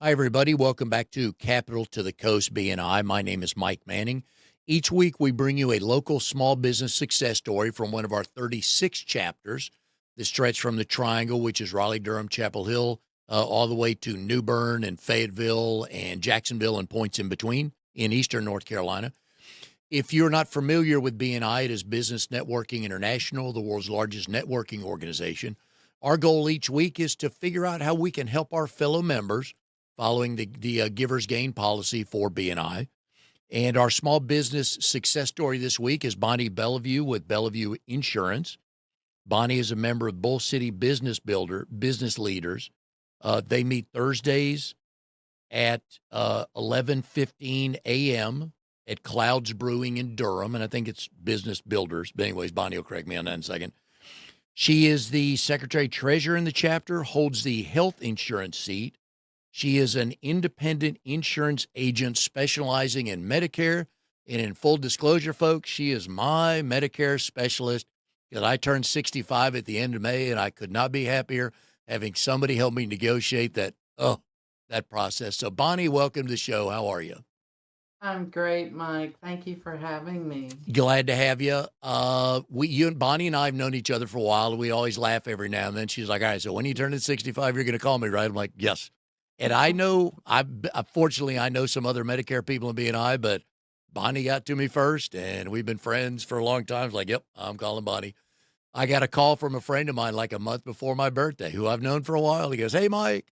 Hi, everybody. Welcome back to Capital to the Coast BNI. My name is Mike Manning. Each week, we bring you a local small business success story from one of our 36 chapters that stretch from the Triangle, which is Raleigh, Durham, Chapel Hill, all the way to New Bern and Fayetteville and Jacksonville and points in between in eastern North Carolina. If you're not familiar with BNI, it is Business Networking International, the world's largest networking organization. Our goal each week is to figure out how we can help our fellow members following the Giver's Gain policy for BNI. And our small business success story this week is Bonnie Beliveau with Beliveau Insurance. Bonnie is a member of Bull City Business Leaders. They meet Thursdays at 11:15 a.m. at Clouds Brewing in Durham, and I think it's Business Builders. But anyways, Bonnie will correct me on that in a second. She is the secretary treasurer in the chapter, holds the health insurance seat. She is an independent insurance agent specializing in Medicare. And in full disclosure, folks, she is my Medicare specialist because I turned 65 at the end of May, and I could not be happier having somebody help me negotiate that process. So, Bonnie, welcome to the show. How are you? I'm great, Mike. Thank you for having me. Glad to have you. You and Bonnie and I have known each other for a while. We always laugh every now and then. She's like, "All right, so when you turn 65, you're going to call me, right?" I'm like, "Yes." And I know, fortunately, I know some other Medicare people in BNI, but Bonnie got to me first, and we've been friends for a long time. It's like, "Yep, I'm calling Bonnie." I got a call from a friend of mine like a month before my birthday, who I've known for a while. He goes, "Hey, Mike,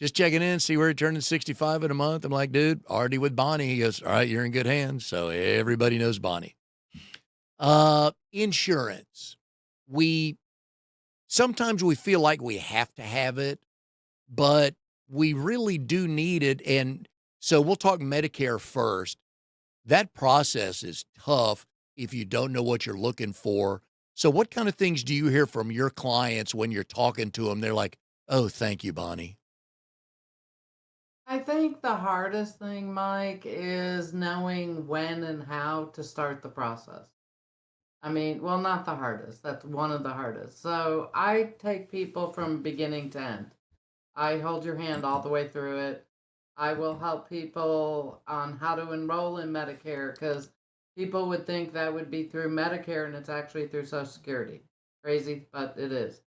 just checking in, see where you're turning 65 in a month." I'm like, "Dude, already with Bonnie." He goes, "All right, you're in good hands." So everybody knows Bonnie. Insurance. We sometimes we feel like we have to have it, but we really do need it. And so we'll talk Medicare first. That process is tough if you don't know what you're looking for. So what kind of things do you hear from your clients when you're talking to them? They're like, "Oh, thank you, Bonnie." I think the hardest thing, Mike, is knowing when and how to start the process. I mean, well, not the hardest. That's one of the hardest. So I take people from beginning to end. I hold your hand all the way through it. I will help people on how to enroll in Medicare because people would think that would be through Medicare and it's actually through Social Security. Crazy, but it is.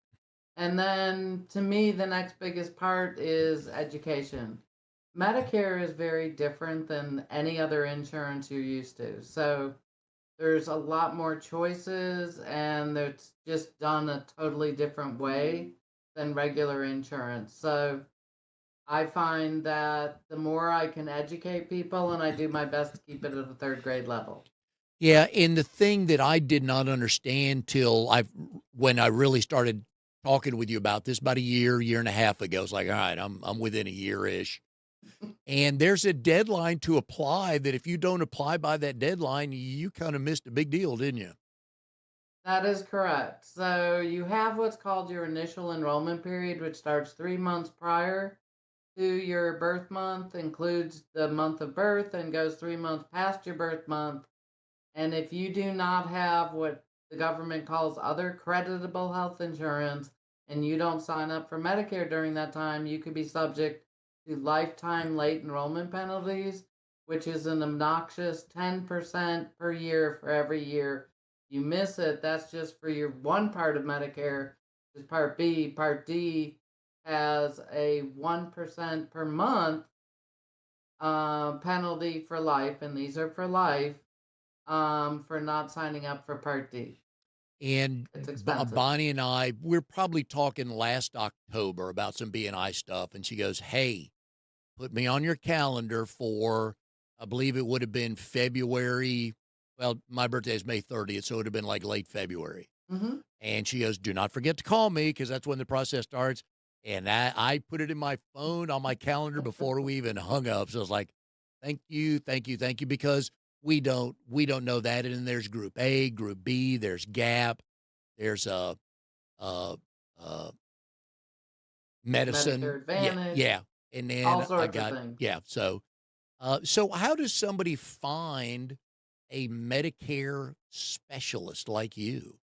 And then to me, the next biggest part is education. Medicare is very different than any other insurance you're used to. So there's a lot more choices and it's just done a totally different way than regular insurance. So I find that the more I can educate people, and I do my best to keep it at a third grade level. Yeah, and the thing that I did not understand till I when I really started talking with you about this about a year and a half ago, it's like, all right, I'm within a year-ish. And there's a deadline to apply that if you don't apply by that deadline, you kind of missed a big deal, didn't you? That is correct. So you have what's called your initial enrollment period, which starts 3 months prior to your birth month, includes the month of birth, and goes 3 months past your birth month. And if you do not have what the government calls other creditable health insurance and you don't sign up for Medicare during that time, you could be subject to lifetime late enrollment penalties, which is an obnoxious 10% per year for every year you miss it. That's just for your one part of Medicare, is Part B. Part D has a 1% per month penalty for life, and these are for life for not signing up for Part D. And It's expensive. Bonnie and we're probably talking last October about some BNI stuff, and she goes, "Hey, put me on your calendar for," I believe it would have been February. Well, my birthday is May 30th, so it would have been like late February. Hmm. And she goes, "Do not forget to call me because that's when the process starts." And I put it in my phone on my calendar before we even hung up. So I was like, "Thank you, thank you, thank you," because we don't know that. And then there's Group A, Group B, there's Gap, there's uh, uh, Medicare medicine. Yeah, Advantage, yeah. And all then I sorts of got things. yeah. So how does somebody find a Medicare specialist like you?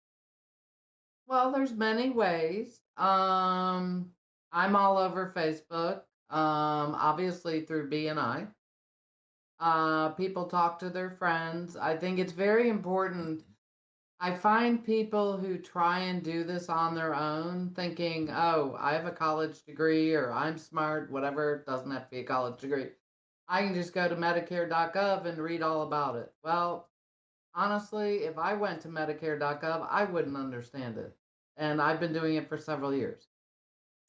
Well, there's many ways. I'm all over Facebook. obviously through BNI. People talk to their friends. I think it's very important. I find people who try and do this on their own, thinking, oh, I have a college degree or I'm smart, whatever, it doesn't have to be a college degree. I can just go to Medicare.gov and read all about it. Well, honestly, if I went to Medicare.gov, I wouldn't understand it. And I've been doing it for several years.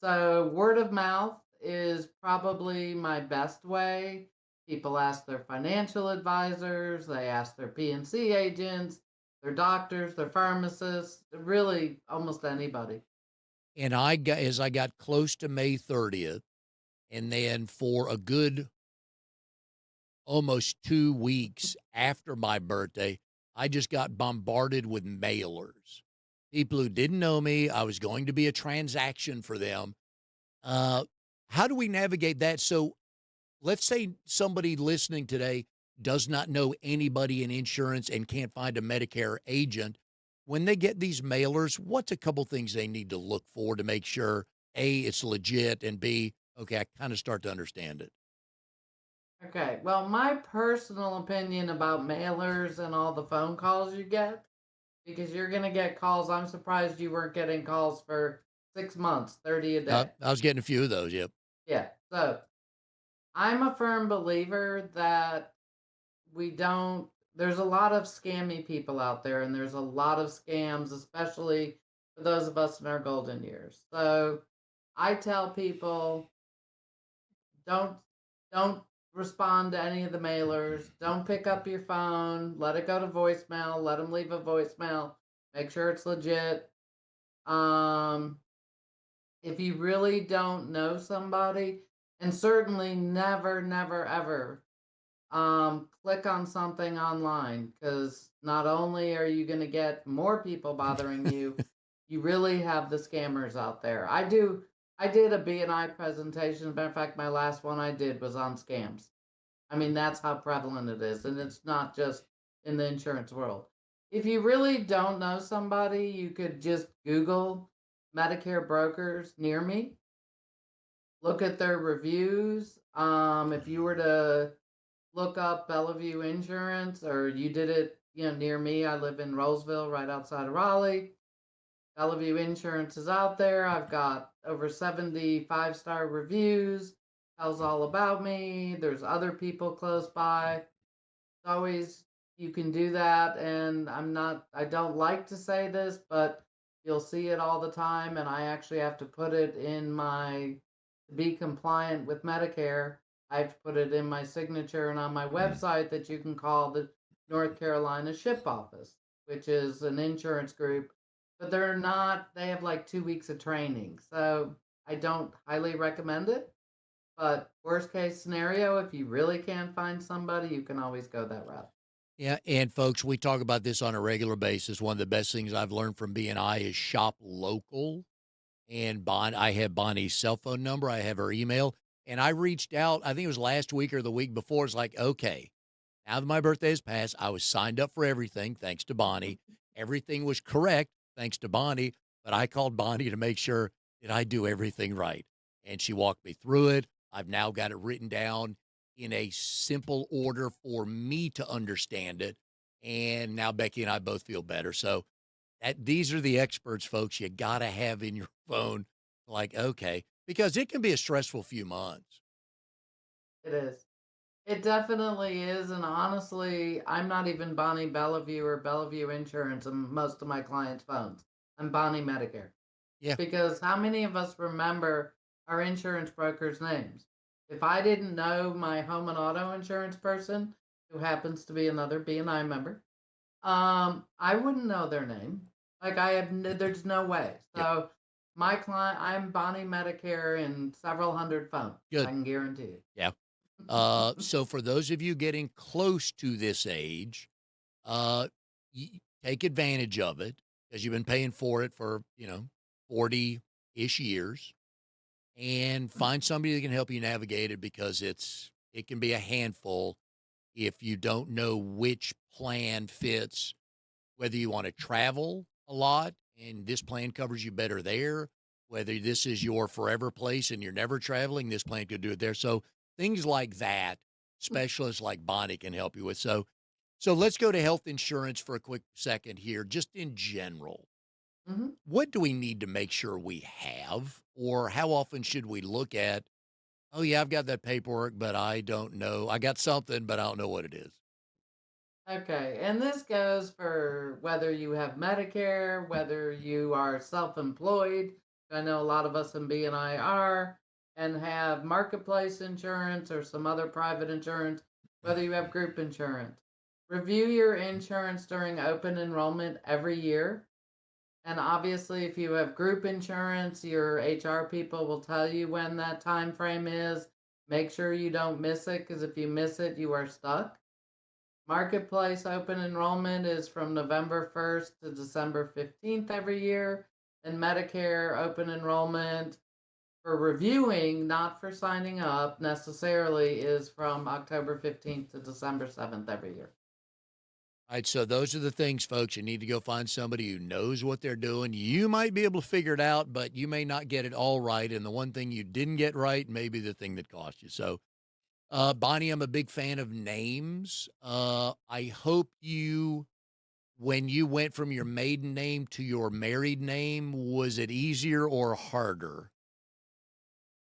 So word of mouth is probably my best way. People ask their financial advisors, they ask their PNC agents, their doctors, their pharmacists, really almost anybody. And as I got close to May 30th, and then for a good almost 2 weeks after my birthday, I just got bombarded with mailers. People who didn't know me, I was going to be a transaction for them. Uh, how do we navigate that? So let's say somebody listening today does not know anybody in insurance and can't find a Medicare agent. When they get these mailers, what's a couple things they need to look for to make sure A, it's legit, and B, okay, I kind of start to understand it? Okay, well, my personal opinion about mailers and all the phone calls you get, because you're going to get calls. I'm surprised you weren't getting calls for 6 months, 30 a day. I was getting a few of those. Yep. Yeah. So I'm a firm believer that we don't there's a lot of scammy people out there and there's a lot of scams, especially for those of us in our golden years. So I tell people, don't don't respond to any of the mailers, don't pick up your phone, let it go to voicemail, let them leave a voicemail, make sure it's legit. um if you really don't know somebody, and certainly never ever click on something online, because not only are you going to get more people bothering you, you really have the scammers out there. I did a BNI presentation. As a matter of fact, my last one I did was on scams. I mean, that's how prevalent it is, and it's not just in the insurance world. If you really don't know somebody, you could just Google Medicare brokers near me, look at their reviews. If you were to look up Bellevue Insurance, or you did it, near me. I live in Roseville, right outside of Raleigh. Bellevue Insurance is out there. I've got over 70 five-star reviews. Tells all about me. There's other people close by. It's always, you can do that. And I don't like to say this, but you'll see it all the time. And I actually have to put it in to be compliant with Medicare. I have to put it in my signature and on my website that you can call the North Carolina Ship Office, which is an insurance group, but they have like 2 weeks of training. So I don't highly recommend it. But worst case scenario, if you really can't find somebody, you can always go that route. Yeah, and folks, we talk about this on a regular basis. One of the best things I've learned from BNI is shop local. And I have Bonnie's cell phone number, I have her email, and I reached out. I think it was last week or the week before. It's like, okay, now that my birthday has passed, I was signed up for everything thanks to Bonnie. Everything was correct thanks to Bonnie, but I called Bonnie to make sure that I do everything right, and she walked me through it. I've now got it written down in a simple order for me to understand it, and now Becky and I both feel better. So these are the experts, folks, you gotta have in your phone, like, okay, because it can be a stressful few months. It is. It definitely is. And honestly, I'm not even Bonnie Bellevue or Bellevue Insurance on most of my clients' phones. I'm Bonnie Medicare. Yeah, Because how many of us remember our insurance brokers' names? If I didn't know my home and auto insurance person, who happens to be another BNI member, I wouldn't know their name. Like there's no way. yep, So my client, I'm Bonnie Medicare in several hundred phones. I good, can guarantee yeah. So for those of you getting close to this age, uh, take advantage of it because you've been paying for it for, 40-ish years, and find somebody that can help you navigate it because it can be a handful if you don't know which plan fits, whether you want to travel a lot and this plan covers you better there, whether this is your forever place and you're never traveling, this plan could do it there. So things like that, specialists like Bonnie can help you with. So let's go to health insurance for a quick second here, just in general. Mhm. What do we need to make sure we have, or how often should we look at, oh, yeah, I've got that paperwork, but I don't know. I got something, but I don't know what it is. Okay, and this goes for whether you have Medicare, whether you are self-employed. I know a lot of us in BNI are, and have marketplace insurance or some other private insurance, whether you have group insurance. Review your insurance during open enrollment every year. And obviously, if you have group insurance, your HR people will tell you when that time frame is. Make sure you don't miss it, because if you miss it, you are stuck. Marketplace open enrollment is from November 1st to December 15th every year. And Medicare open enrollment for reviewing, not for signing up necessarily, is from October 15th to December 7th every year. All right, so those are the things, folks. You need to go find somebody who knows what they're doing. You might be able to figure it out, but you may not get it all right. And the one thing you didn't get right may be the thing that cost you. So, Bonnie, I'm a big fan of names. I hope you, when you went from your maiden name to your married name, was it easier or harder?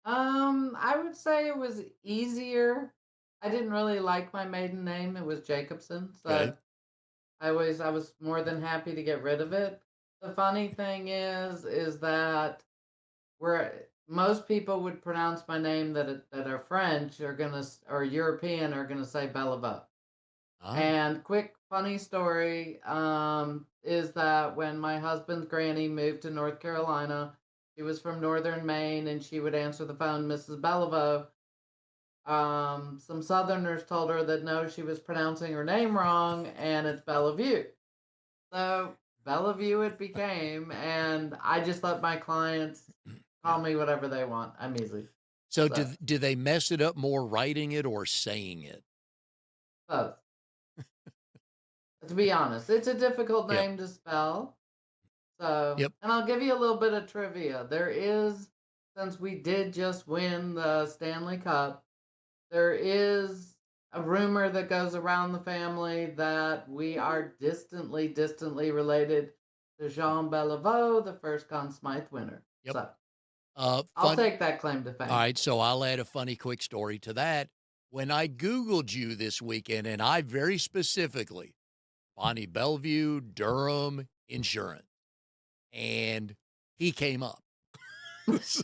I would say it was easier. I didn't really like my maiden name. It was Jacobson. Okay. So I was more than happy to get rid of it. The funny thing is that where most people would pronounce my name that are French are or European are gonna say Beliveau. Ah, And quick funny story is that when my husband's granny moved to North Carolina, she was from northern Maine, and she would answer the phone, Mrs. Beliveau. Some Southerners told her that no, she was pronouncing her name wrong, and it's Bellevue. So Bellevue it became, and I just let my clients yeah. call me whatever they want. I'm easy. So, So do they mess it up more writing it or saying it? both. To be honest, it's a difficult Yep. name to spell. So, Yep. and I'll give you a little bit of trivia. There is, since we did just win the Stanley Cup, there is a rumor that goes around the family that we are distantly related to Jean Beliveau, the first Conn Smythe winner. Yep. So I'll Fun. take that claim to All fame. right, so I'll add a funny quick story to that. When I Googled you this weekend, and I very specifically, Bonnie Bellevue, Durham Insurance, and he came up. So,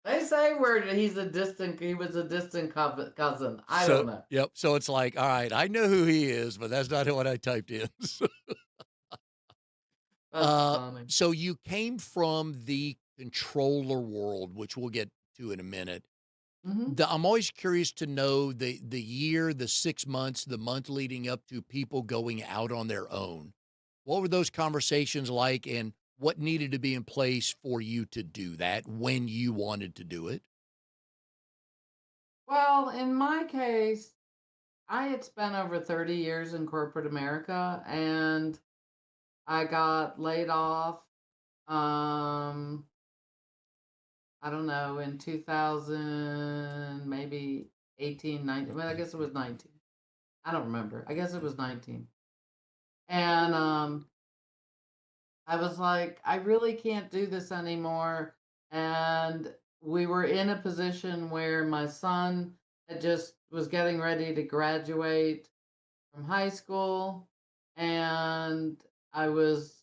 They say he was a distant cousin. I so, don't know. yep. So it's like, all right, I know who he is, but that's not what I typed in. That's Uh, funny. so you came from the controller world, which we'll get to in a minute. Hmm. I'm always curious to know the year, the 6 months, the month leading up to people going out on their own. What were those conversations like, and what needed to be in place for you to do that when you wanted to do it? Well, in my case, I had spent over 30 years in corporate America, and I got laid off. Um, I don't know, in 2000, maybe 18, 19. Well, I guess it was 19. I don't remember. I guess it was 19. And I was like, I really can't do this anymore. And we were in a position where my son had just was getting ready to graduate from high school, and I was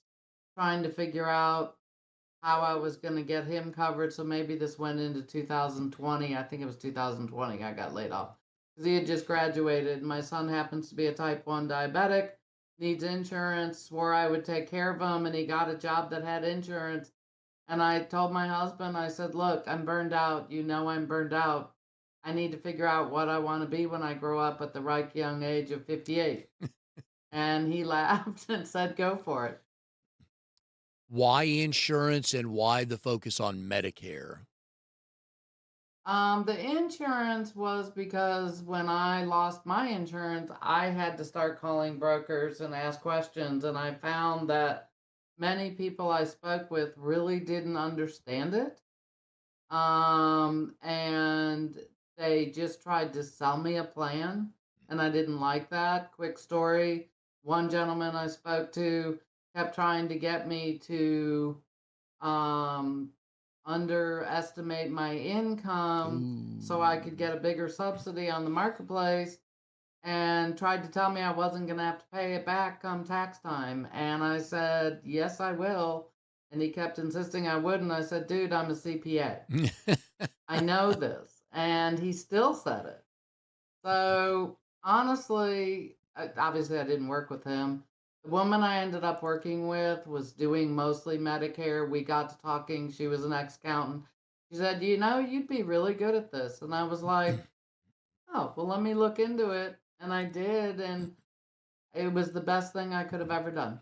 trying to figure out how I was going to get him covered. So maybe this went into 2020. I think it was 2020 I got laid off because he had just graduated. My son happens to be a type 1 diabetic, needs insurance, swore I would take care of him, and he got a job that had insurance. And I told my husband, I said, look, I'm burned out. You know, I'm burned out. I need to figure out what I want to be when I grow up at the right young age of 58. And he laughed and said, go for it. Why insurance and why the focus on Medicare? The insurance was because when I lost my insurance, I had to start calling brokers and ask questions. And I found that many people I spoke with really didn't understand it. And they just tried to sell me a plan, and I didn't like that. Quick story, one gentleman I spoke to kept trying to get me to um, underestimate my income so I could Ooh. get a bigger subsidy on the marketplace, and tried to tell me I wasn't going to have to pay it back come tax time. And I said, yes, I will. And he kept insisting I would. And I said, dude, I'm a CPA. I know this. And he still said it. So honestly, obviously, I didn't work with him. The woman I ended up working with was doing mostly Medicare. We got to talking. She was an ex accountant. She said, you'd be really good at this. And I was like, oh, well, let me look into it. And I did. And it was the best thing I could have ever done.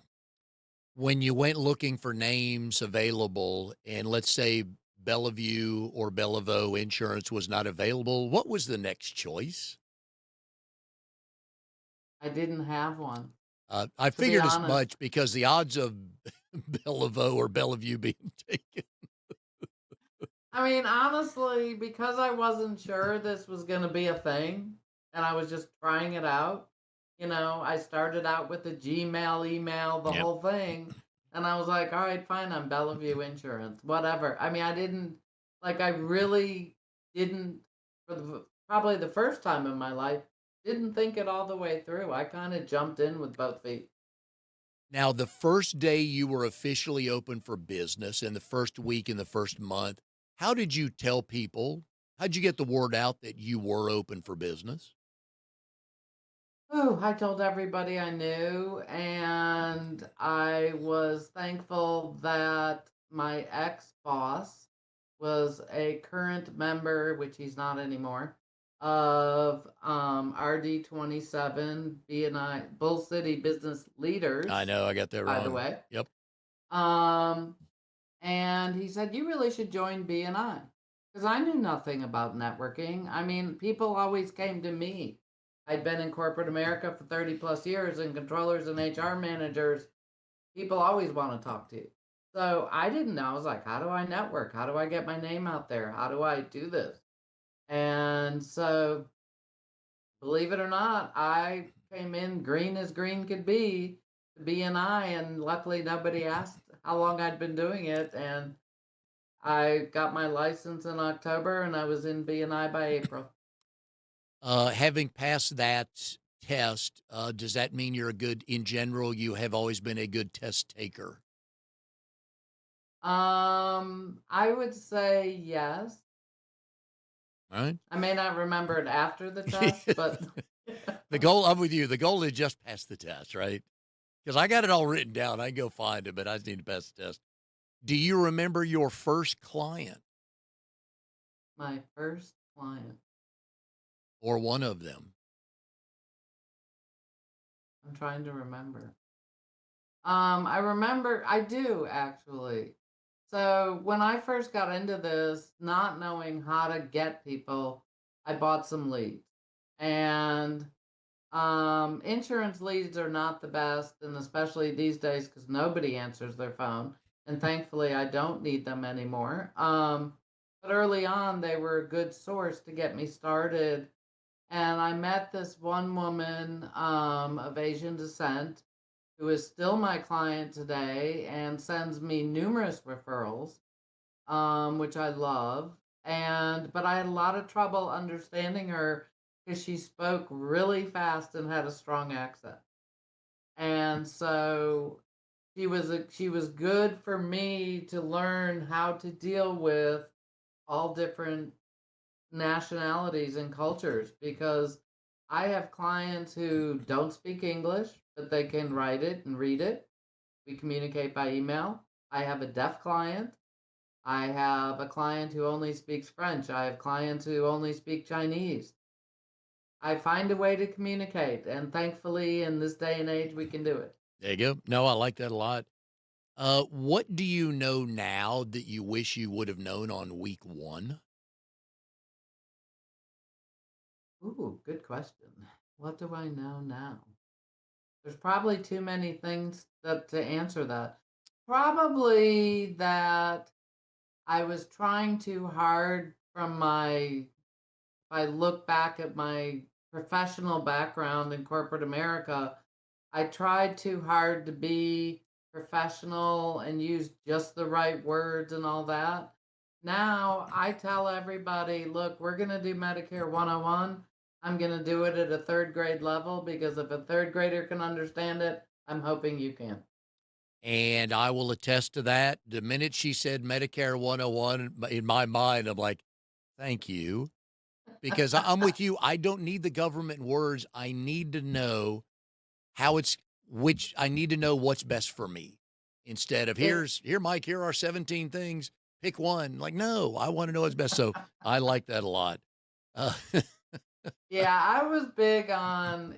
When you went looking for names available, and let's say Bellevue or Beliveau insurance was not available, what was the next choice? I didn't have one, I to be figured as honest. much because the odds of Beliveau or Bellevue being taken. I mean, honestly, because I wasn't sure this was going to be a thing and I was just trying it out, I started out with the Gmail email, the Yep. whole thing. And I was like, all right, fine, I'm Bellevue Insurance, whatever. I mean, I really didn't, probably the first time in my life, didn't think it all the way through. I kind of jumped in with both feet. Now, the first day you were officially open for business in the first week, in the first month, how did you tell people? How'd you get the word out that you were open for business? Oh, I told everybody I knew, and I was thankful that my ex-boss was a current member, which he's not anymore, of RD27 BNI Bull City Business I Leaders, know I got that by the wrong. way. Yep. Um, and he said, you really should join BNI because I knew nothing about networking. I mean, people always came to me. I'd been in corporate America for 30 plus years, and controllers and HR managers, people always want to talk to you. So I didn't know. I was like, how do I network? How do I get my name out there? How do I do this? And so, believe it or not, I came in green as green could be to BNI, and luckily nobody asked how long I'd been doing it. And I got my license in October and I was in BNI by April. Having passed that test, does that mean you're a good, in general, you have always been a good test taker? I would say yes. All right. I may not remember it after the test, but The goal, I'm with you. The goal is just pass the test, right? Because I got it all written down. I can go find it, but I just need to pass the test. Do you remember your first client my first client, or one of them? I'm trying to remember. I remember, I do actually. So when I first got into this, not knowing how to get people, I bought some leads. And insurance leads are not the best, and especially these days because nobody answers their phone. And thankfully, I don't need them anymore. But early on, they were a good source to get me started. And I met this one woman of Asian descent who is still my client today and sends me numerous referrals, which I love. But I had a lot of trouble understanding her because she spoke really fast and had a strong accent. And so she was good for me to learn how to deal with all different nationalities and cultures because I have clients who don't speak English, but they can write it and read it. We communicate by email. I have a deaf client. I have a client who only speaks French. I have clients who only speak Chinese. I find a way to communicate, and thankfully, in this day and age, we can do it. There you go. No, I like that a lot. What do you know now that you wish you would have known on week one? Ooh, good question. What do I know now? There's probably too many things that to answer that. Probably that I was trying too hard from my if I look back at my professional background in corporate America, I tried too hard to be professional and use just the right words and all that. Now I tell everybody, look, we're going to do Medicare 101. I'm going to do it at a third grade level because if a third grader can understand it, I'm hoping you can. And I will attest to that. The minute she said Medicare 101, in my mind, I'm like, thank you. Because I'm with you. I don't need the government words. I need to know how it's which I need to know what's best for me instead of It here, Mike, here are 17 things. Pick one. Like, no, I want to know what's best. So I like that a lot. Uh, Yeah, I was big on,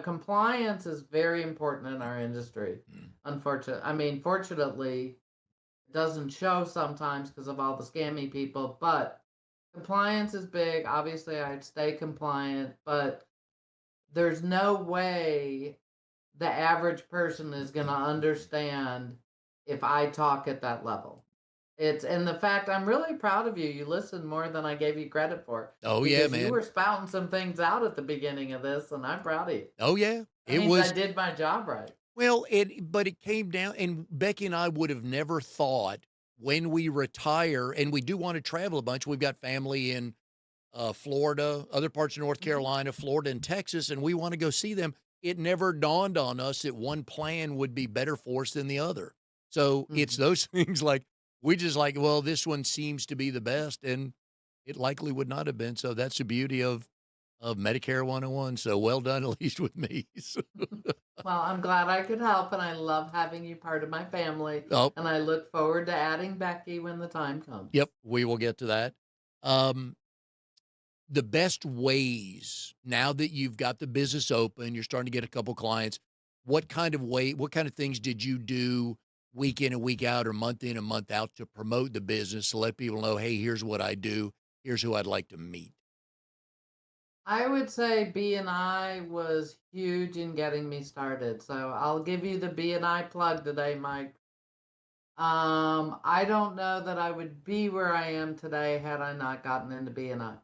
compliance is very important in our industry. Fortunately, it doesn't show sometimes because of all the scammy people, but compliance is big. Obviously, I'd stay compliant, but there's no way the average person is going to understand if I talk at that level. It's and the fact I'm really proud of you. You listened more than I gave you credit for oh yeah, because you man. were spouting some things out at the beginning of this, and I'm proud of you. Oh yeah. That It means I was did my job right. well, but it came down and Becky and I would have never thought when we retire, and we do want to travel a bunch. We've got family in Florida, other parts of North Mhm, Carolina, Florida, and Texas, and we want to go see them. It never dawned on us that one plan would be better for us than the other. So it's mhm. those things like we just like, well, this one seems to be the best, and it likely would not have been. So that's the beauty of Medicare 101. So well done, at least with me. So, Well, I'm glad I could help, and I love having you part of my family, oh, and I look forward to adding Becky when the time comes. yep, we will get to that. Um, the best ways now that you've got the business open, you're starting to get a couple clients. What kind of things did you do week in and week out or month in and month out to promote the business to let people know, hey, here's what I do, here's who I'd like to meet? I would say BNI was huge in getting me started. So I'll give you the BNI plug today, Mike. I don't know that I would be where I am today had I not gotten into BNI.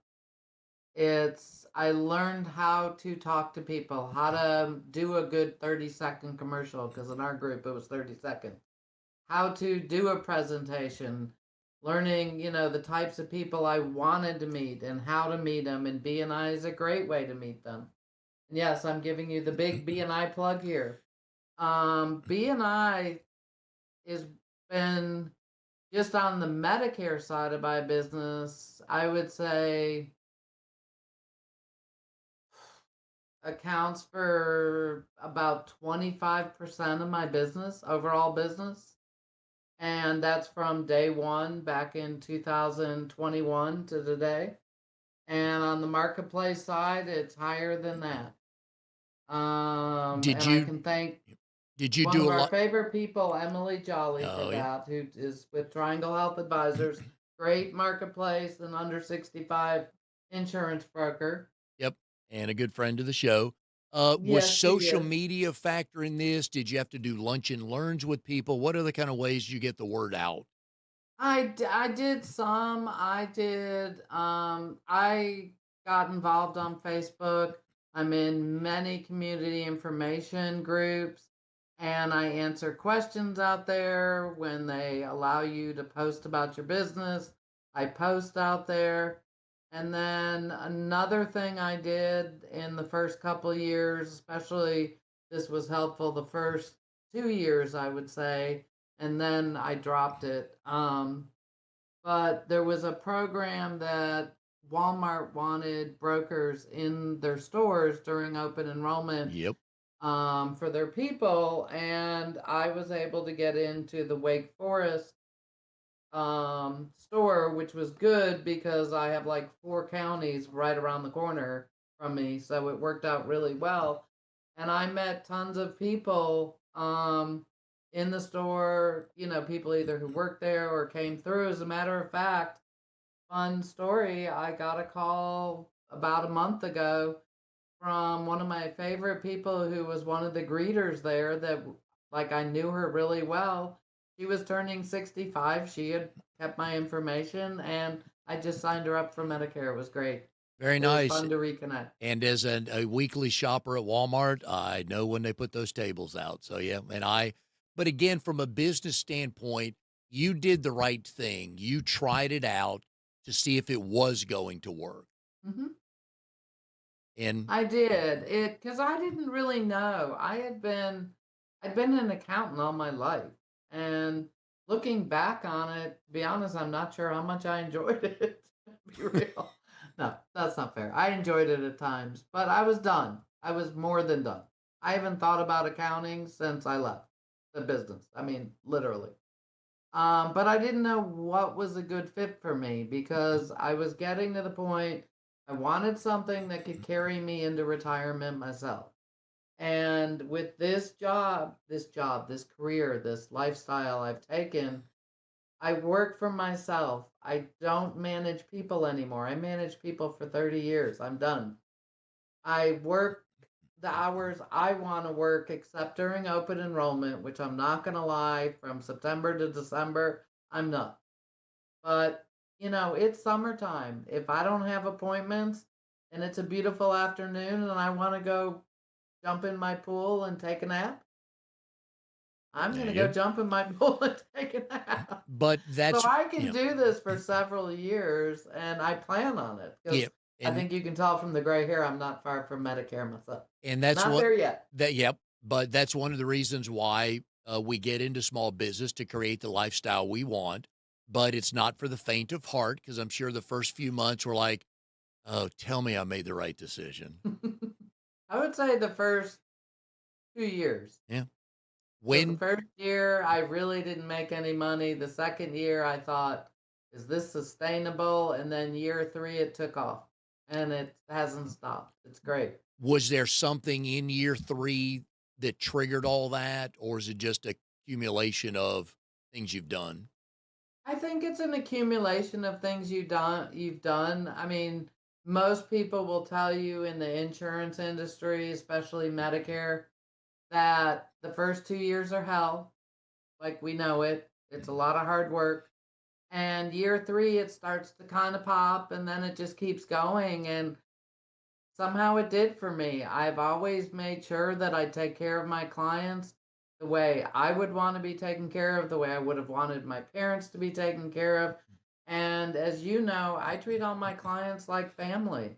I learned how to talk to people, how to do a good 30-second commercial, because in our group it was 30 seconds. How to do a presentation, learning, the types of people I wanted to meet and how to meet them. And BNI is a great way to meet them. And yes, I'm giving you the big BNI plug here. BNI has been just on the Medicare side of my business, I would say accounts for about 25% of my business, overall business. And that's from day one back in 2021 to today. And on the marketplace side, it's higher than that. Did And I you can thank did you one do of a our lot? favorite people, Emily Jolly, for Oh yeah. that, who is with Triangle Health Advisors, great marketplace and under 65 insurance broker. Yep, and a good friend of the show. Was Yes, she social is. media a factor in this? Did you have to do lunch and learns with people? What are the kind of ways you get the word out? I did some. I got involved on Facebook. I'm in many community information groups and I answer questions out there when they allow you to post about your business. I post out there. And then another thing I did in the first couple years, especially this was helpful the first 2 years, I would say, and then I dropped it. But there was a program that Walmart wanted brokers in their stores during open enrollment Yep. for their people, and I was able to get into the Wake Forest store, which was good because I have like 4 counties right around the corner from me, so it worked out really well. And I met tons of people in the store, people either who worked there or came through. As a matter of fact, fun story, I got a call about a month ago from one of my favorite people who was one of the greeters there that like I knew her really well. she was turning 65. She had kept my information, and I just signed her up for Medicare. It was great. Very It was nice. fun to reconnect. And as a weekly shopper at Walmart, I know when they put those tables out. So yeah, but again, from a business standpoint, you did the right thing. You tried it out to see if it was going to work. Mhm. And I did. It because I didn't really know. I'd been an accountant all my life, and looking back on it, to be honest, I'm not sure how much I enjoyed it, to be real. No, that's not fair. I enjoyed it at times, but I was done. I was more than done. I haven't thought about accounting since I left the business. I mean, literally. But I didn't know what was a good fit for me because I was getting to the point I wanted something that could carry me into retirement myself. And with this career, this lifestyle I've taken, I work for myself. I don't manage people anymore. I managed people for 30 years. I'm done. I work the hours I want to work, except during open enrollment, which I'm not going to lie, from September to December, I'm not. But, it's summertime. If I don't have appointments and it's a beautiful afternoon and I want to go jump in my pool and take a nap, I'm going there to you go go. jump in my pool and take a nap. But So that's I can yeah, do this for several years and I plan on it yeah, because I and think you can tell from the gray hair I'm not far from Medicare myself. that's Not what there yet. that yep. But that's one of the reasons why we get into small business to create the lifestyle we want. But it's not for the faint of heart because I'm sure the first few months were like, oh, tell me I made the right decision. I would say the first 2 years. Yeah. Because the When first year I really didn't make any money. The second year I thought, is this sustainable? And then year three it took off and it hasn't stopped. It's great. was there something in year 3 that triggered all that, or is it just a accumulation of things you've done? I think it's an accumulation of things you've done. I mean, most people will tell you in the insurance industry, especially Medicare, that the first 2 years are hell, like we know it. It's a lot of hard work. And year three, it starts to kind of pop and then it just keeps going. And somehow it did for me. I've always made sure that I take care of my clients the way I would want to be taken care of, the way I would have wanted my parents to be taken care of. And as you know, I treat all my clients like family.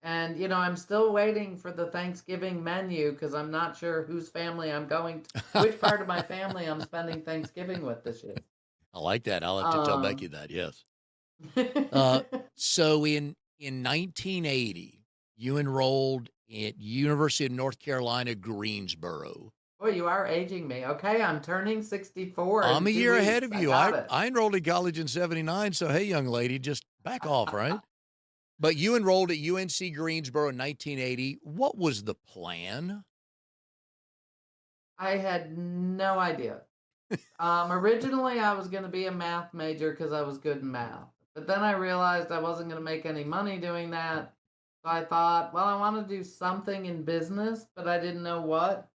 And, I'm still waiting for the Thanksgiving menu because I'm not sure whose family I'm going to, which part of my family I'm spending Thanksgiving with this year. I like that. I'll have to tell Becky Um, that, yes. Uh, so in 1980, you enrolled at University of North Carolina, Greensboro. Boy, you are aging me. Okay, I'm turning 64 I'm in a two year ahead weeks. of I you. got it. I enrolled in college in 79, so hey, young lady, just back off, right? But you enrolled at UNC Greensboro in 1980. What was the plan? I had no idea. Originally, I was going to be a math major because I was good in math. But then I realized I wasn't going to make any money doing that. So I thought, well, I want to do something in business, but I didn't know what.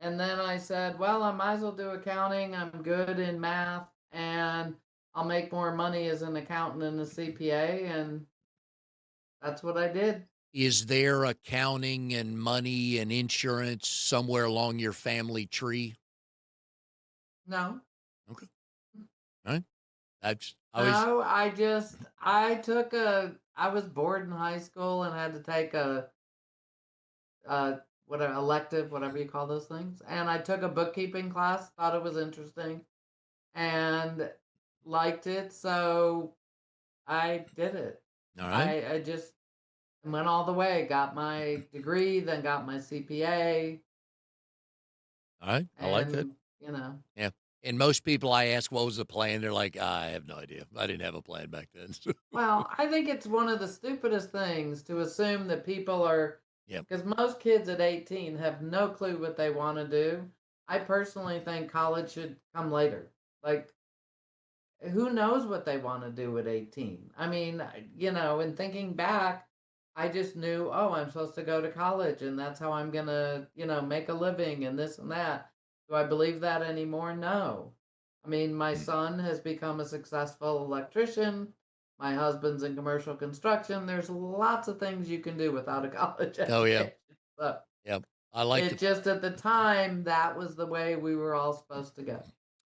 And then I said, well, I might as well do accounting. I'm good in math and I'll make more money as an accountant and a CPA. And that's what I did. Is there accounting and money and insurance somewhere along your family tree? No, Okay. All right. That's I always no, I was bored in high school and had to take whatever elective, whatever you call those things. And I took a bookkeeping class, thought it was interesting and liked it. So I did it. all right. I just went all the way, got my degree, then got my CPA, All right. I like that. and Yeah. And most people I ask what was the plan, they're like, I have no idea. I didn't have a plan back then. So, well, I think it's one of the stupidest things to assume that people are, yeah. because most kids at 18 have no clue what they want to do. I personally think college should come later. Like, who knows what they want to do at 18? I mean, in thinking back, I just knew, oh, I'm supposed to go to college and that's how I'm going to, make a living and this and that. Do I believe that anymore? No. I mean, my son has become a successful electrician. My husband's in commercial construction. There's lots of things you can do without a college Oh, yeah. education. So Yep. I like it to just at the time that was the way we were all supposed to go.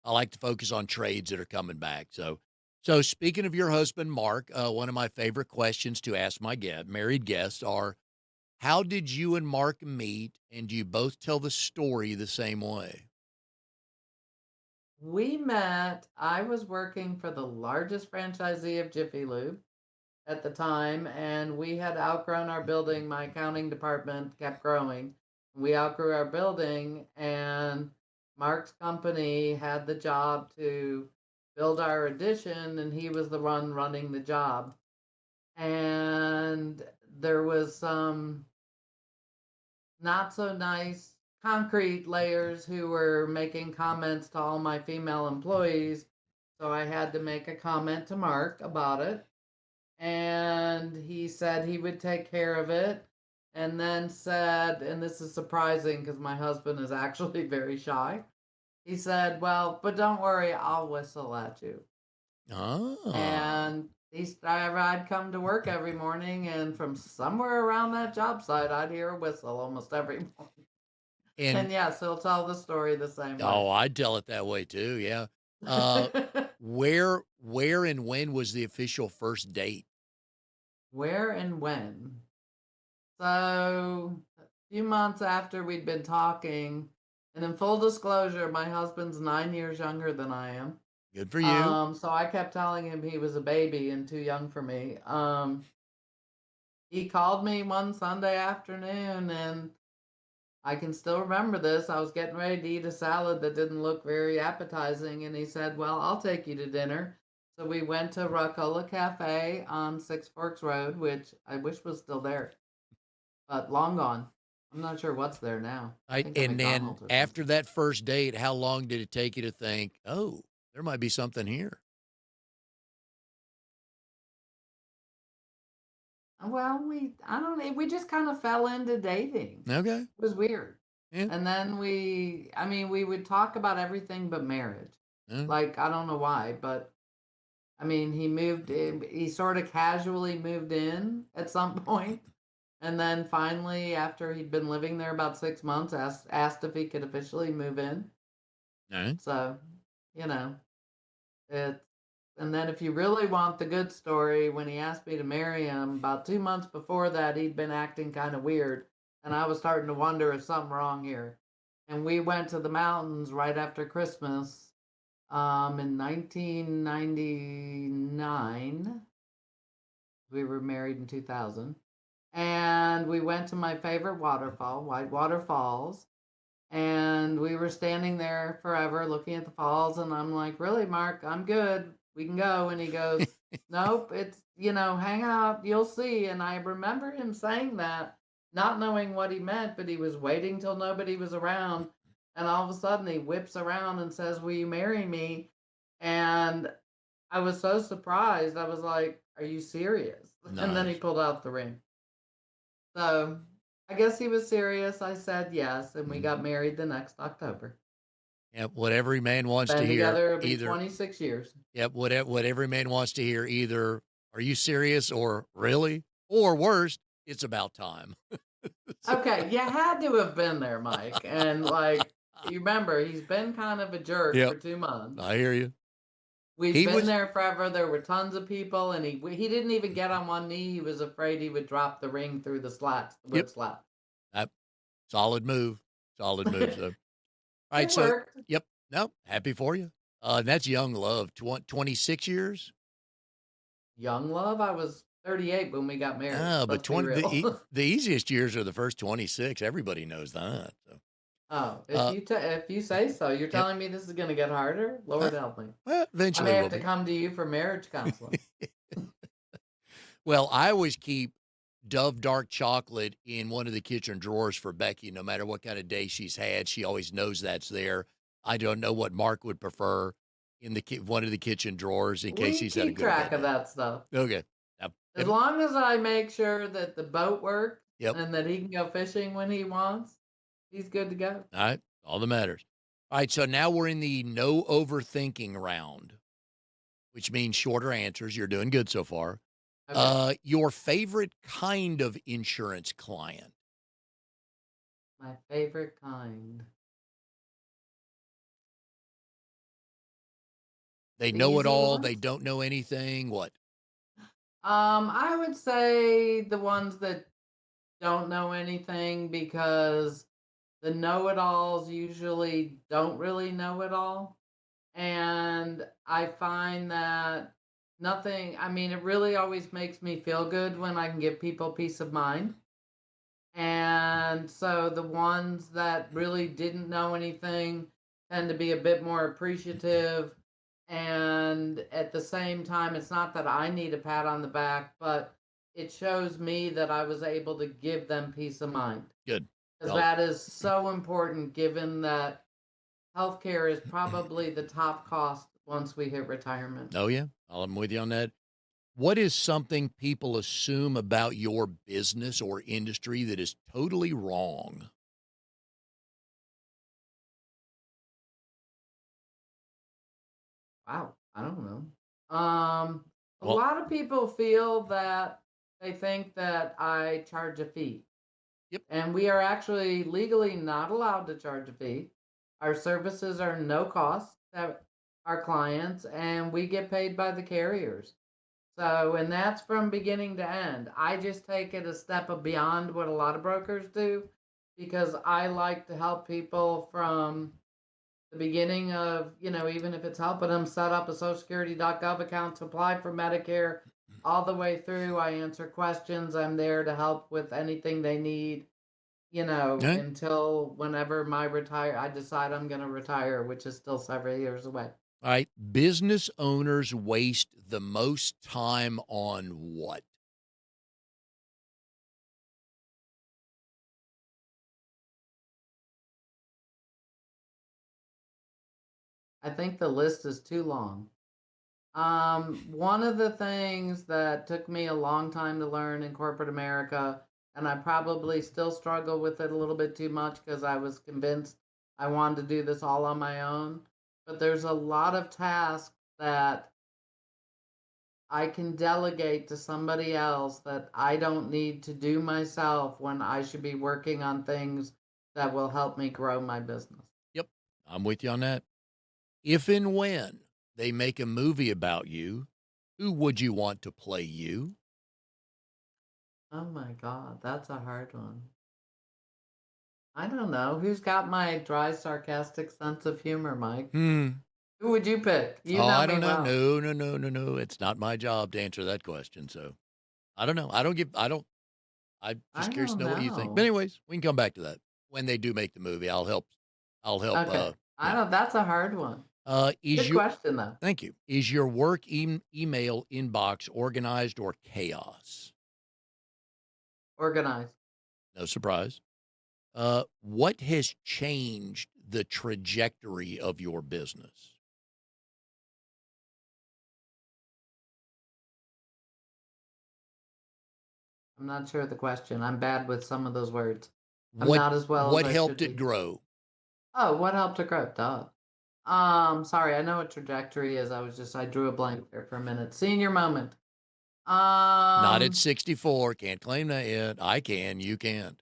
I like to focus on trades that are coming back. So speaking of your husband, Mark, one of my favorite questions to ask my married guests are, how did you and Mark meet, and do you both tell the story the same way? We met, I was working for the largest franchisee of Jiffy Lube at the time, and we had outgrown our building. My accounting department kept growing. We outgrew our building, and Mark's company had the job to build our addition, and he was the one running the job. And there was some not so nice concrete layers who were making comments to all my female employees. So I had to make a comment to Mark about it. And he said he would take care of it. And then said, and this is surprising because my husband is actually very shy. He said, well, but don't worry, I'll whistle at you. Ah, And I'd come to work every morning, and from somewhere around that job site, I'd hear a whistle almost every morning. And and yes, he'll tell the story the same way. oh, I'd tell it that way too. Yeah. Uh, where and when was the official first date? Where and when? So, a few months after we'd been talking, and in full disclosure, my husband's 9 years younger than I am. Good for you. So I kept telling him he was a baby and too young for me. He called me one Sunday afternoon, and I can still remember this. I was getting ready to eat a salad that didn't look very appetizing, and he said, well, I'll take you to dinner. So we went to Roccola Cafe on Six Forks Road, which I wish was still there, but long gone. I'm not sure what's there now. I think a And then McDonald's or something. after that first date, how long did it take you to think, oh, there might be something here? Well, I don't know, we just kind of fell into dating. Okay. It was weird. Yeah. And then I mean, we would talk about everything but marriage. Yeah. Like, I don't know why, but I mean, he moved in, he sort of casually moved in at some point, and then finally, after he'd been living there about 6 months, asked if he could officially move in. All right. So, you know, it. And then, if you really want the good story, when he asked me to marry him, about 2 months before that, he'd been acting kind of weird, and I was starting to wonder if something wrong here. And we went to the mountains right after Christmas, in 1999. We were married in 2000. And we went to my favorite waterfall, Whitewater Falls. And we were standing there forever looking at the falls. And I'm like, really, Mark, I'm good. We can go. And he goes, nope, hang out. You'll see. And I remember him saying that, not knowing what he meant, but he was waiting till nobody was around. And all of a sudden he whips around and says, will you marry me? And I was so surprised. I was like, are you serious? And then he Nice. pulled out the ring. So I guess he was serious. I said yes, and we got Mhm. married the next October. Yep. What every man wants to Been hear, together, it'll be either. 26 years. Yep. What every man wants to hear, either. Are you serious, or really, or worst, it's about time. Okay, you had to have been there, Mike. And like, you remember, he's been kind of a jerk for Yep. 2 months. I hear you. We've He been was. there forever. There were tons of people, and he didn't even get on one knee. He was afraid he would drop the ring through the slats, the Yep. wood slat. That solid move. Solid move. So, all right. It So, worked. yep. No, happy for you. That's young love. 26 years. Young love. I was 38 when we got married. Ah, but Let's be 20 real. the easiest years are the first 26. Everybody knows that. So, Oh, uh, if you say so, you're yep. telling me this is gonna get harder? Uh, Lord help me. well, I may eventually have will to be. come to you for marriage counseling. Well, I always keep Dove dark chocolate in one of the kitchen drawers for Becky. No matter what kind of day she's had, she always knows that's there. I don't know what Mark would prefer in the one of the kitchen drawers in case We he's had a keep good or track bad of day. that stuff. Okay. Yep. As long as I make sure that the boat works Yep. and that he can go fishing when he wants, he's good to go. All right. All that matters. All right, so now we're in the no overthinking round, which means shorter answers. You're doing good so far. Okay. Your favorite kind of insurance client? My favorite kind. They The know it easy all, they ones? don't know anything, what? I would say the ones that don't know anything because the know-it-alls usually don't really know it all. And I find that nothing, I mean, it really always makes me feel good when I can give people peace of mind. And so the ones that really didn't know anything tend to be a bit more appreciative. And at the same time, it's not that I need a pat on the back, but it shows me that I was able to give them peace of mind. Good. Because Well, that is so important given that healthcare is probably the top cost once we hit retirement. oh, yeah, I'm with you on that. What is something people assume about your business or industry that is totally wrong? Wow, I don't know. A Well, lot of people feel that they think that I charge a fee, yep. and we are actually legally not allowed to charge a fee. Our services are no cost to our clients, and we get paid by the carriers. So, and that's from beginning to end. I just take it a step beyond what a lot of brokers do because I like to help people from the beginning of, even if it's helping them set up a socialsecurity.gov account to apply for Medicare, all the way through. I answer questions. I'm there to help with anything they need, Right. until whenever I decide I'm going to retire, which is still several years away. All right. Business owners waste the most time on what? I think the list is too long. One of the things that took me a long time to learn in corporate America, and I probably still struggle with it a little bit too much because I was convinced I wanted to do this all on my own. But there's a lot of tasks that I can delegate to somebody else that I don't need to do myself when I should be working on things that will help me grow my business. Yep. I'm with you on that. If and when they make a movie about you, who would you want to play you? Oh my God, that's a hard one. I don't know. Who's got my dry, sarcastic sense of humor, Mike? Hmm. Who would you pick? You Oh, know I me don't know. well. No, no, no, no, no. It's not my job to answer that question. So I don't know. I don't give, I don't, I'm I just curious to don't know what you think. But know. anyways, we can come back to that when they do make the movie. I'll help. Okay. I Yeah. don't, that's a hard one. Is Good your, question, though. thank you. Is your work email inbox organized or chaos? Organized. No surprise. What has changed the trajectory of your business? I'm not sure of the question. I'm bad with some of those words. I'm What not as well as what I should helped it be. grow? Oh, what helped to grow? Duh. Sorry, I know what trajectory is. I drew a blank there for a minute. Senior moment. Not at Um, 64. Can't claim that yet. I can. You can't.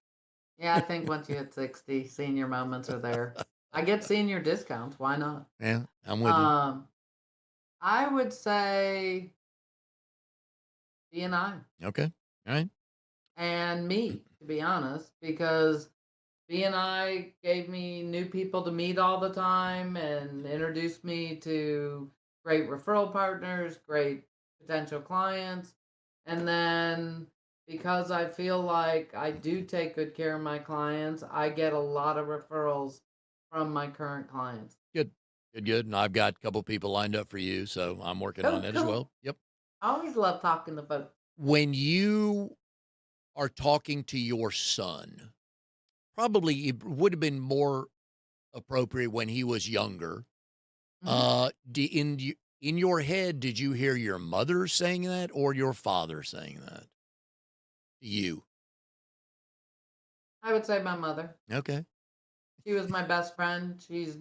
yeah, I think once you hit 60, senior moments are there. I get senior discounts. Why not? Yeah, I'm with you. Um, I would say BNI Okay. All right. and me, to be honest, because BNI gave me new people to meet all the time and introduced me to great referral partners, great potential clients. And then because I feel like I do take good care of my clients, I get a lot of referrals from my current clients. Good. Good, good. And I've got a couple people lined up for you, so I'm working on Cool, that as cool. well. Yep. I always love talking to folks. When you are talking to your son, probably it would have been more appropriate when he was younger. Mhm. In your head, did you hear your mother saying that or your father saying that to you? I would say my mother. Okay. She was my best friend. She was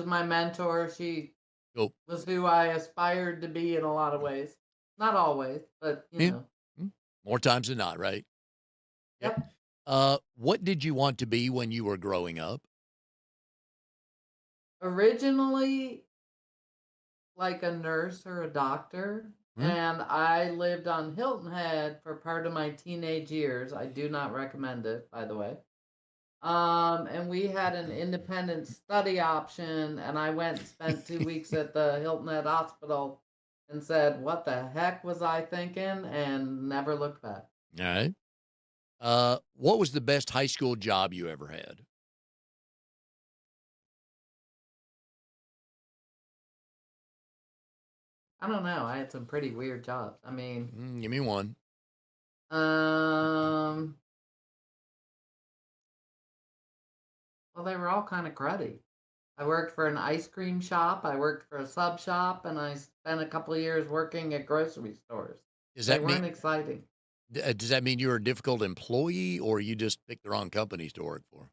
my mentor. She Cool. was who I aspired to be in a lot of ways. Not always, but you Yeah. know. Mm. More times than not, right? Yep. Yep. What did you want to be when you were growing up? Originally, like a nurse or a doctor, Hmm? and I lived on Hilton Head for part of my teenage years. I do not recommend it, by the way. And we had an independent study option, and I went and spent 2 weeks at the Hilton Head Hospital and said, "What the heck was I thinking?" and never looked back. All right. What was the best high school job you ever had? I don't know. I had some pretty weird jobs. I mean, Give me one. um, well, they were all kind of cruddy. I worked for an ice cream shop, I worked for a sub shop, and I spent a couple of years working at grocery stores. Does They that mean weren't exciting. does that mean you're a difficult employee, or you just picked the wrong companies to work for?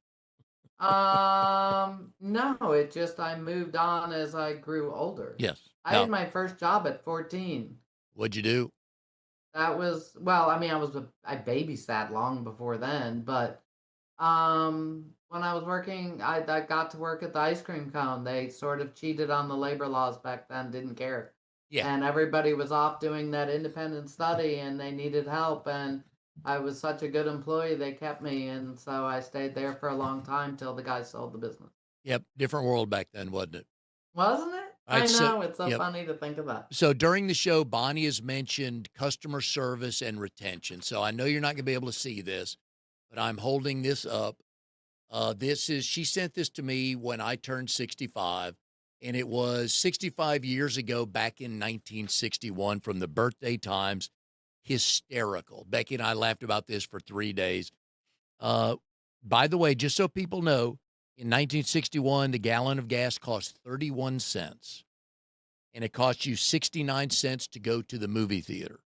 No, it just I moved on as I grew older. Yes. I had Now, my first job at 14. what'd you do? That was well, I mean, I babysat long before then, but when I was working, I got to work at the ice cream cone. They sort of cheated on the labor laws back then, didn't care. Yeah. And everybody was off doing that independent study and they needed help. And I was such a good employee, they kept me. And so I stayed there for a long time till the guy sold the business. Yep. Different world back then, wasn't it? Wasn't it? All right. I So, know. It's so yep. funny to think of that. So during the show, Bonnie has mentioned customer service and retention. So I know you're not going to be able to see this, but I'm holding this up. She sent this to me when I turned 65, and it was 65 years ago back in 1961 from the Birthday Times. Hysterical. Becky and I laughed about this for 3 days. Uh, by the way, just so people know, in 1961, the gallon of gas cost 31 cents, and it cost you 69 cents to go to the movie theater.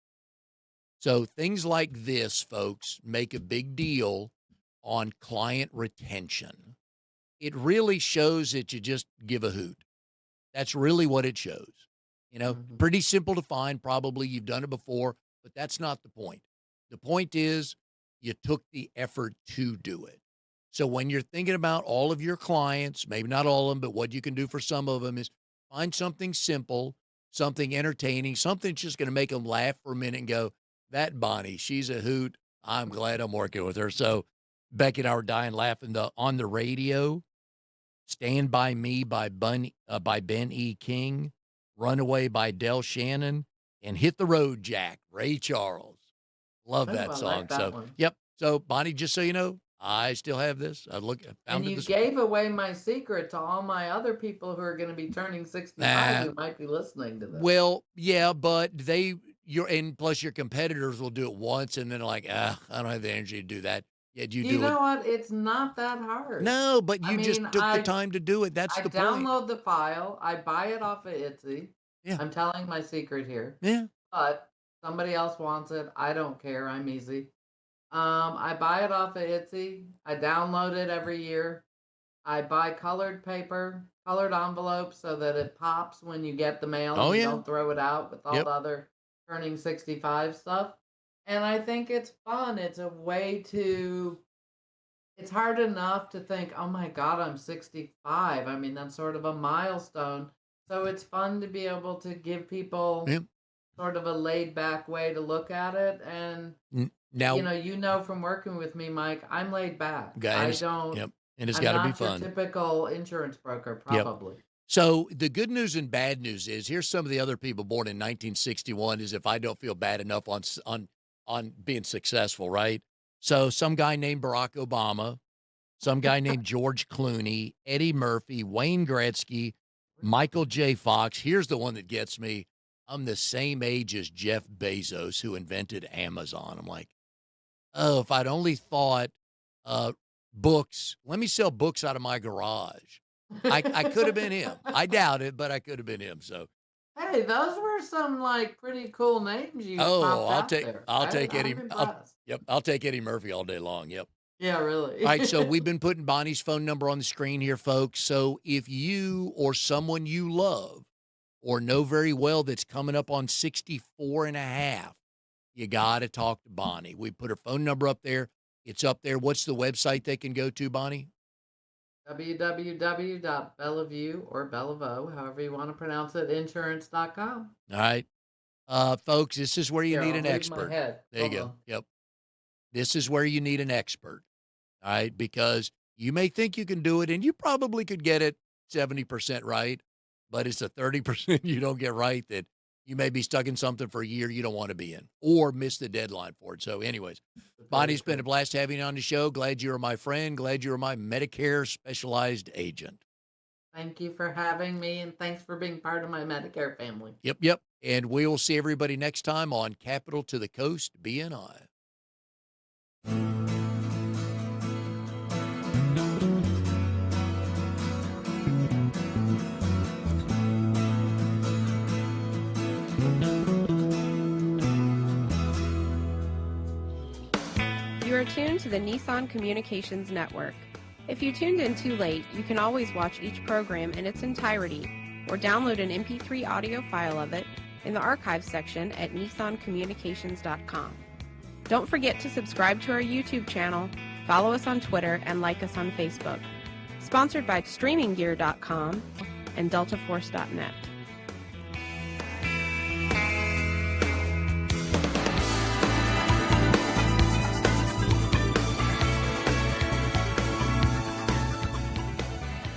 So things like this, folks, make a big deal on client retention. It really shows that you just give a hoot. That's really what it shows. Hmm. Pretty simple to find. Probably you've done it before, but that's not the point. The point is you took the effort to do it. So when you're thinking about all of your clients, maybe not all of them, but what you can do for some of them is find something simple, something entertaining, something that's just going to make them laugh for a minute and go, that Bonnie, she's a hoot. I'm glad I'm working with her. So Becky and I were dying laughing on the radio. Stand by Me by Ben E. King, Runaway by Del Shannon, and Hit the Road Jack, Ray Charles. Love Oh, that I song. like that So, one. yep. So, Bonnie, just so you know, I still have this. I And found it you this. gave away my secret to all my other people who are going to be turning 65 Nah, who might be listening to this. well, yeah, but and plus your competitors will do it once and then like, I don't have the energy to do that. Yet you You do it. know what? It's not that hard. No, but I you just mean, took the time to do it. That's I the point. download the file, I buy it off of Etsy. Yeah. I'm telling my secret here, Yeah. but somebody else wants it. I don't care. I'm easy. I buy it off of Etsy. I download it every year. I buy colored paper, colored envelopes so that it pops when you get the mail Oh, and you yeah. don't throw it out with all Yep. the other turning 65 stuff. And I think it's fun. It's a way to it's hard enough to think, "Oh my god, I'm 65." I mean, that's sort of a milestone. So it's fun to be able to give people Yep. sort of a laid back way to look at it. And, Now, from working with me, Mike, I'm laid back. and I it's don't, yep, and it's I'm got to be not your fun. typical insurance broker, Yep. probably. So the good news and bad news is here's some of the other people born in 1961. Is if I don't feel bad enough on being successful, right? So some guy named Barack Obama, some guy named George Clooney, Eddie Murphy, Wayne Gretzky, Michael J. Fox. Here's the one that gets me. I'm the same age as Jeff Bezos, who invented Amazon. I'm like, oh, if I'd only thought uh, books, let me sell books out of my garage. I could have been him. I doubt it, but I could have been him. So, Hey, those were some like pretty cool names you oh, popped out there. I'll take I'm Eddie. impressed. I'll take Eddie Murphy all day long. Yep. Yeah, really. All right, so we've been putting Bonnie's phone number on the screen here, folks. So if you or someone you love or know very well that's coming up on 64 and a half, you got to talk to Bonnie. We put her phone number up there. It's up there. What's the website they can go to, Bonnie? www.bellevue or Beliveau, however you want to pronounce it, insurance.com. All right. Folks, this is where you Here, need I'll an move my expert. head. There you Hold go. on. Yep. This is where you need an expert. All right. Because you may think you can do it, and you probably could get it 70% right, but it's a 30% you don't get right that you may be stuck in something for a year you don't want to be in or miss the deadline for it. So, anyways, Bonnie, it's been a blast having you on the show. Glad you were my friend. Glad you were my Medicare specialized agent. Thank you for having me, and thanks for being part of my Medicare family. Yep, yep. And we will see everybody next time on Capital to the Coast BNI. You are tuned to the Nissan Communications Network. If you tuned in too late, you can always watch each program in its entirety or download an MP3 audio file of it in the archives section at nissancommunications.com. Don't forget to subscribe to our YouTube channel, follow us on Twitter, and like us on Facebook. Sponsored by StreamingGear.com and DeltaForce.net.